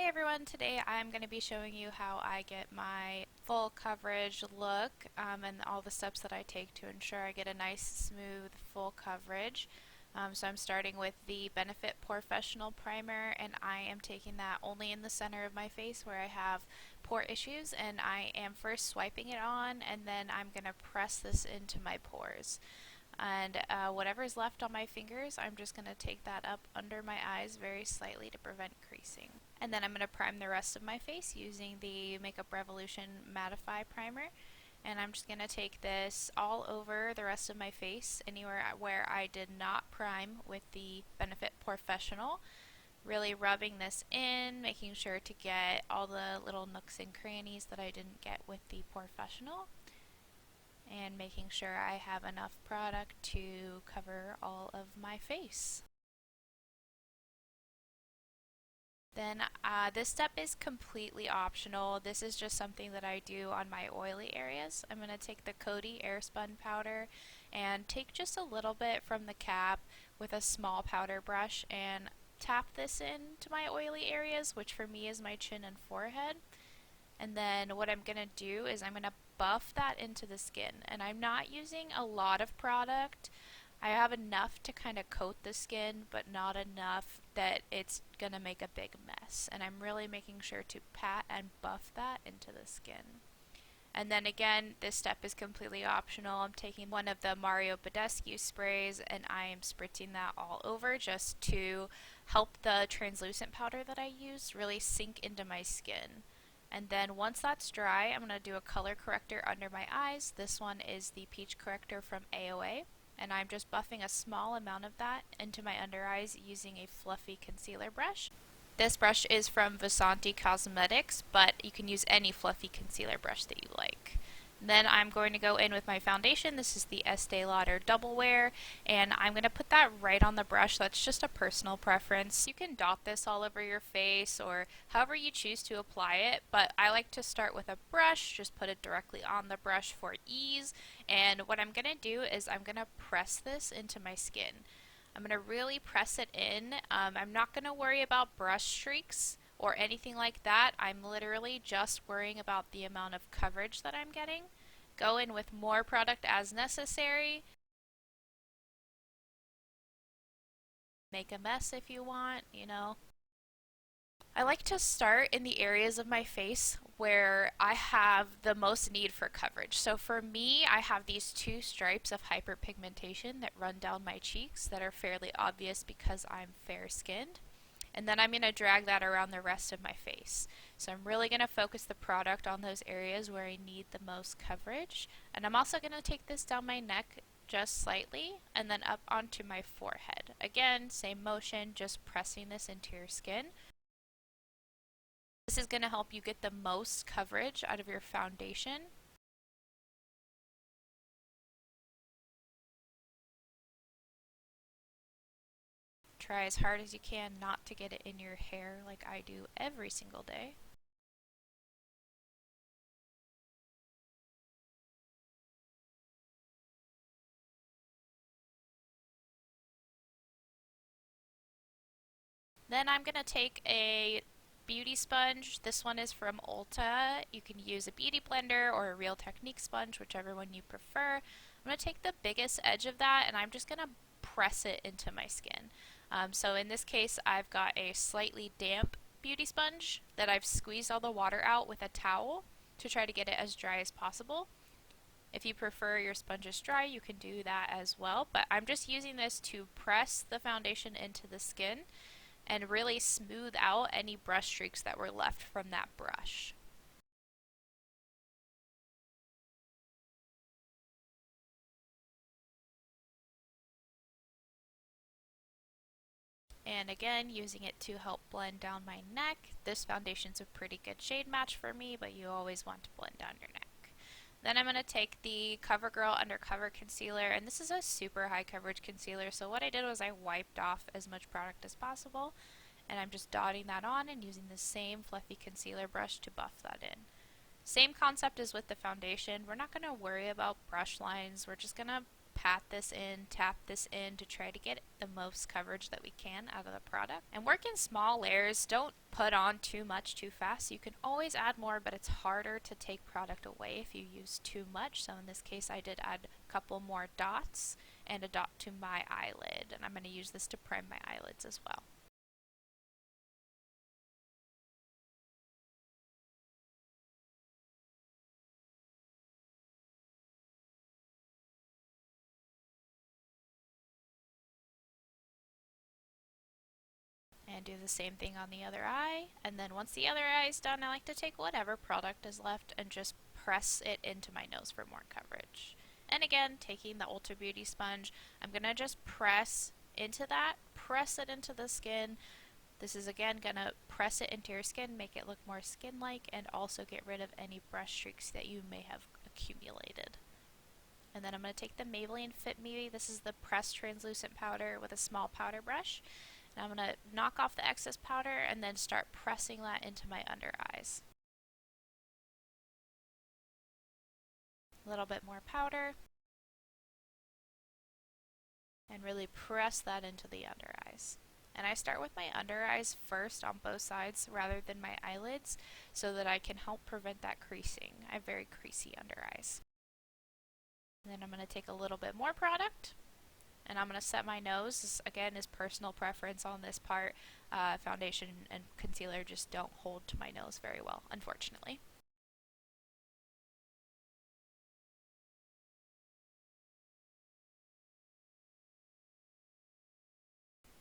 Hey everyone, today I'm going to be showing you how I get my full coverage look and all the steps that I take to ensure I get a nice smooth full coverage. So I'm starting with the Benefit Professional Primer, and I am taking that only in the center of my face where I have pore issues, and I am first swiping it on and then I'm going to press this into my pores. And whatever's left on my fingers, I'm just going to take that up under my eyes very slightly to prevent creasing. And then I'm going to prime the rest of my face using the Makeup Revolution Mattify Primer. And I'm just going to take this all over the rest of my face, anywhere where I did not prime with the Benefit Professional. Really rubbing this in, making sure to get all the little nooks and crannies that I didn't get with the Professional, and making sure I have enough product to cover all of my face. Then this step is completely optional. This is just something that I do on my oily areas. I'm going to take the Coty Airspun powder and take just a little bit from the cap with a small powder brush and tap this into my oily areas, which for me is my chin and forehead. And then what I'm going to do is I'm going to buff that into the skin. And I'm not using a lot of product. I have enough to kind of coat the skin, but not enough that it's going to make a big mess. And I'm really making sure to pat and buff that into the skin. And then again, this step is completely optional. I'm taking one of the Mario Badescu sprays and I am spritzing that all over just to help the translucent powder that I use really sink into my skin. And then once that's dry, I'm going to do a color corrector under my eyes. This one is the Peach Corrector from AOA. And I'm just buffing a small amount of that into my under eyes using a fluffy concealer brush. This brush is from Vasanti Cosmetics, but you can use any fluffy concealer brush that you like. Then I'm going to go in with my foundation. This is the Estee Lauder Double Wear, and I'm going to put that right on the brush. That's just a personal preference. You can dot this all over your face or however you choose to apply it, but I like to start with a brush, just put it directly on the brush for ease. And what I'm going to do is I'm going to press this into my skin. I'm going to really press it in. I'm not going to worry about brush streaks or anything like that. I'm literally just worrying about the amount of coverage that I'm getting. Go in with more product as necessary. Make a mess if you want, you know. I like to start in the areas of my face where I have the most need for coverage. So for me, I have these two stripes of hyperpigmentation that run down my cheeks that are fairly obvious because I'm fair skinned. And then I'm going to drag that around the rest of my face. So I'm really going to focus the product on those areas where I need the most coverage. And I'm also going to take this down my neck just slightly and then up onto my forehead. Again, same motion, just pressing this into your skin. This is going to help you get the most coverage out of your foundation. Try as hard as you can not to get it in your hair like I do every single day. Then I'm going to take a beauty sponge. This one is from Ulta. You can use a beauty blender or a Real Technique sponge, whichever one you prefer. I'm going to take the biggest edge of that and I'm just going to press it into my skin. So in this case, I've got a slightly damp beauty sponge that I've squeezed all the water out with a towel to try to get it as dry as possible. If you prefer your sponges dry, you can do that as well, but I'm just using this to press the foundation into the skin and really smooth out any brush streaks that were left from that brush. And again, using it to help blend down my neck. This foundation's a pretty good shade match for me, but you always want to blend down your neck. Then I'm going to take the CoverGirl Undercover Concealer, and this is a super high coverage concealer, so what I did was I wiped off as much product as possible, and I'm just dotting that on and using the same fluffy concealer brush to buff that in. Same concept as with the foundation. We're not going to worry about brush lines. We're just going to pat this in, tap this in to try to get the most coverage that we can out of the product. And work in small layers. Don't put on too much too fast. You can always add more, but it's harder to take product away if you use too much. So in this case, I did add a couple more dots and a dot to my eyelid, and I'm going to use this to prime my eyelids as well. And do the same thing on the other eye. And then once the other eye is done, I like to take whatever product is left and just press it into my nose for more coverage. And again, taking the Ulta Beauty sponge, I'm going to just press into that, press it into the skin. This is again going to press it into your skin, make it look more skin-like, and also get rid of any brush streaks that you may have accumulated. And then I'm going to take the Maybelline Fit Me. This is the pressed translucent powder with a small powder brush. And I'm going to knock off the excess powder and then start pressing that into my under eyes. A little bit more powder. And really press that into the under eyes. And I start with my under eyes first on both sides rather than my eyelids so that I can help prevent that creasing. I have very creasy under eyes. And then I'm going to take a little bit more product. And I'm going to set my nose. This, again, is personal preference on this part. Foundation and concealer just don't hold to my nose very well, unfortunately.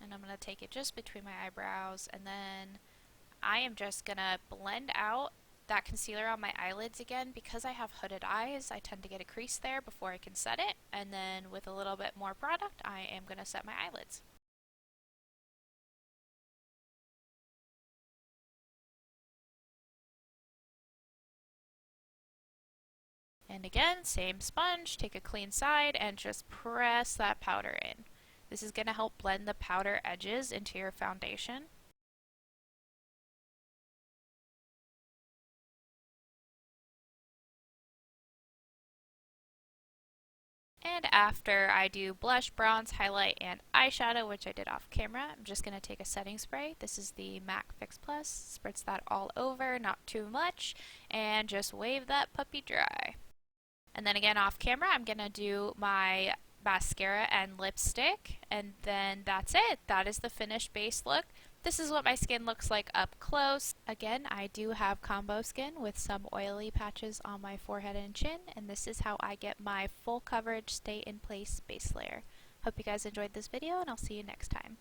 And I'm going to take it just between my eyebrows, and then I am just going to blend out that concealer on my eyelids again. Because I have hooded eyes, I tend to get a crease there before I can set it, and then with a little bit more product, I am going to set my eyelids. And again, same sponge, take a clean side and just press that powder in. This is going to help blend the powder edges into your foundation. And after I do blush, bronze, highlight, and eyeshadow, which I did off camera, I'm just going to take a setting spray. This is the MAC Fix Plus. Spritz that all over, not too much, and just wave that puppy dry. And then again off camera, I'm going to do my mascara and lipstick, and then that's it. That is the finished base look. This is what my skin looks like up close. Again, I do have combo skin with some oily patches on my forehead and chin, and this is how I get my full coverage stay in place base layer. Hope you guys enjoyed this video, and I'll see you next time.